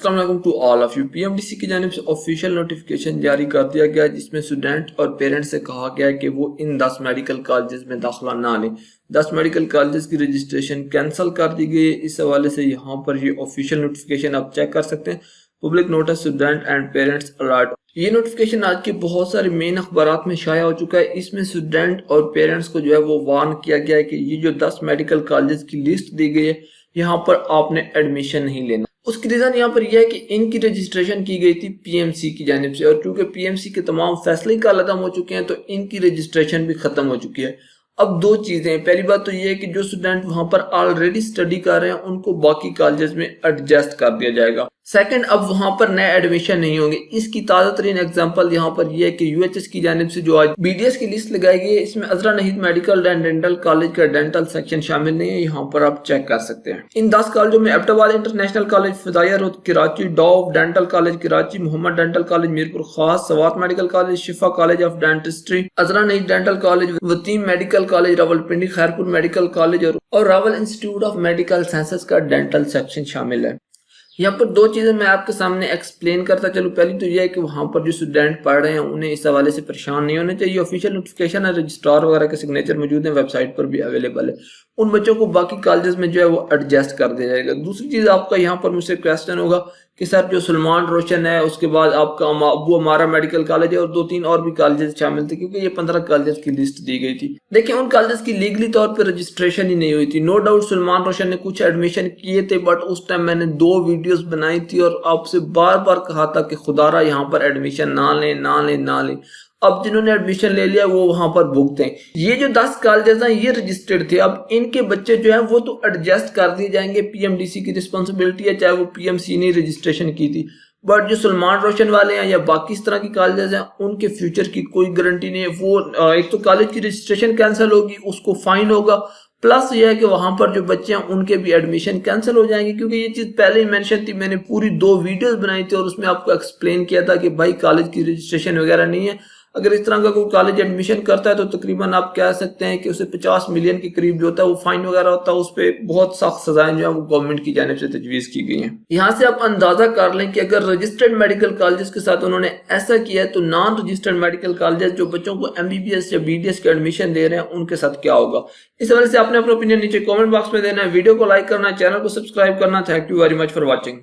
अस्सलाम वालेकुम to all of you. PMDC की जानिब से ऑफिशियल नोटिफिकेशन जारी कर दिया गया जिसमें स्टूडेंट और पेरेंट्स से कहा गया है कि वो इन 10 मेडिकल कॉलेजेस में दाखिला ना लें। 10 मेडिकल कॉलेजेस की रजिस्ट्रेशन कैंसिल कर दी गई है। इस हवाले से यहाँ पर ये ऑफिशियल नोटिफिकेशन आप चेक कर सकते हैं। Public notice student and parents alert. ये नोटिफिकेशन आज के बहुत सारे मेन अखबारात में शाया हो चुका है। इसमें स्टूडेंट और पेरेंट्स को जो है वो वार्न किया गया है कि ये जो 10 मेडिकल कॉलेजेस की लिस्ट दी गई है यहाँ पर आपने एडमिशन नहीं लेना। उसकी रीजन यहाँ पर यह है कि इनकी रजिस्ट्रेशन की गई थी पीएमसी की जानिब से, और चूंकि पीएमसी के तमाम फैसले कल अदम हो चुके हैं तो इनकी रजिस्ट्रेशन भी खत्म हो चुकी है। अब दो चीजें हैं। पहली बात तो ये है कि जो स्टूडेंट वहां पर ऑलरेडी स्टडी कर रहे हैं उनको बाकी कॉलेजेस में एडजस्ट कर दिया जाएगा। सेकंड, अब वहां पर नए एडमिशन नहीं होंगे। इसकी ताज़ा तरीन एग्जाम्पल यहाँ पर यह है कि यूएचएस की जानिब से जो आज बीडीएस की लिस्ट लगाई गई है इसमें अजरा नहीद मेडिकल एंड डेंटल कॉलेज का डेंटल सेक्शन शामिल नहीं है। यहाँ पर आप चेक कर सकते हैं। इन 10 कॉलेजों में एबटाबाद इंटरनेशनल कॉलेज, फिदाया road Karachi, Dow dental college Karachi, Mohammad dental college Mirpur Khas, Swat medical college, Shifa college of dentistry, Azra Naheed dental college, Watim medical college Rawalpindi, Khairpur medical college और Rawal institute of medical sciences का डेंटल सेक्शन शामिल है। यहाँ पर दो चीजें मैं आपके सामने एक्सप्लेन करता चलूँ। पहली तो यह है कि वहाँ पर जो स्टूडेंट पढ़ रहे हैं उन्हें इस हवाले से परेशान नहीं होने चाहिए। ऑफिशियल नोटिफिकेशन है, रजिस्ट्रार वगैरह के सिग्नेचर मौजूद है, वेबसाइट पर भी अवेलेबल है। उन बच्चों को बाकी कॉलेजेस में जो है वो एडजस्ट कर दिया जाएगा। दूसरी चीज आपका यहाँ पर मुझसे क्वेश्चन होगा कि सर जो सलमान रोशन है, उसके बाद आपका अबू हमारा मेडिकल कॉलेज है और 2-3 और भी कॉलेजेस शामिल थे, क्योंकि ये 15 कॉलेजेस की लिस्ट दी गई थी। देखिए उन कॉलेजेस की लीगली तौर पे रजिस्ट्रेशन ही नहीं हुई थी। नो डाउट सलमान रोशन ने कुछ एडमिशन किए थे, बट उस टाइम मैंने 2 वीडियोस बनाई थी और आपसे बार बार कहा था कि खुदारा यहाँ पर एडमिशन ना लें। अब जिन्होंने एडमिशन ले लिया वो वहां पर भुगते हैं। ये जो 10 कॉलेजेस हैं ये रजिस्टर्ड थे। अब इनके बच्चे जो हैं वो तो एडजस्ट कर दिए जाएंगे। पीएमडीसी की रिस्पांसिबिलिटी है, चाहे वो पीएमसी ने रजिस्ट्रेशन की थी। बट जो सलमान रोशन वाले हैं या बाकी इस तरह की कॉलेजेस हैं उनके फ्यूचर की कोई गारंटी नहीं है। वो एक तो कॉलेज की रजिस्ट्रेशन कैंसिल होगी, उसको फाइन होगा, प्लस ये है कि वहां पर जो बच्चे हैं उनके भी एडमिशन कैंसिल हो जाएंगे। क्योंकि ये चीज पहले ही मेंशन थी, मैंने पूरी 2 वीडियोस बनाई थी और उसमें आपको एक्सप्लेन किया था कि भाई कॉलेज की रजिस्ट्रेशन वगैरह नहीं है। अगर इस तरह का कोई कॉलेज एडमिशन करता है तो तकरीबन आप कह सकते हैं कि उसे 50 मिलियन के करीब जो होता है वो फाइन वगैरह होता है। उस पर बहुत सख्त सजाएं जो है वो गवर्नमेंट की जानिब से तजवीज़ की गई हैं। यहाँ से आप अंदाजा कर लें कि अगर रजिस्टर्ड मेडिकल कॉलेजेस के साथ उन्होंने ऐसा किया है तो नॉन रजिस्टर्ड मेडिकल कॉलेजेस जो बच्चों को MBBS या BDS के एडमिशन दे रहे हैं उनके साथ क्या होगा। इस वजह से आपने अपना ओपिनियन नीचे कॉमेंट बॉक्स में देना है, वीडियो को लाइक करना है, चैनल को सब्सक्राइब करना। Thank you very much for watching.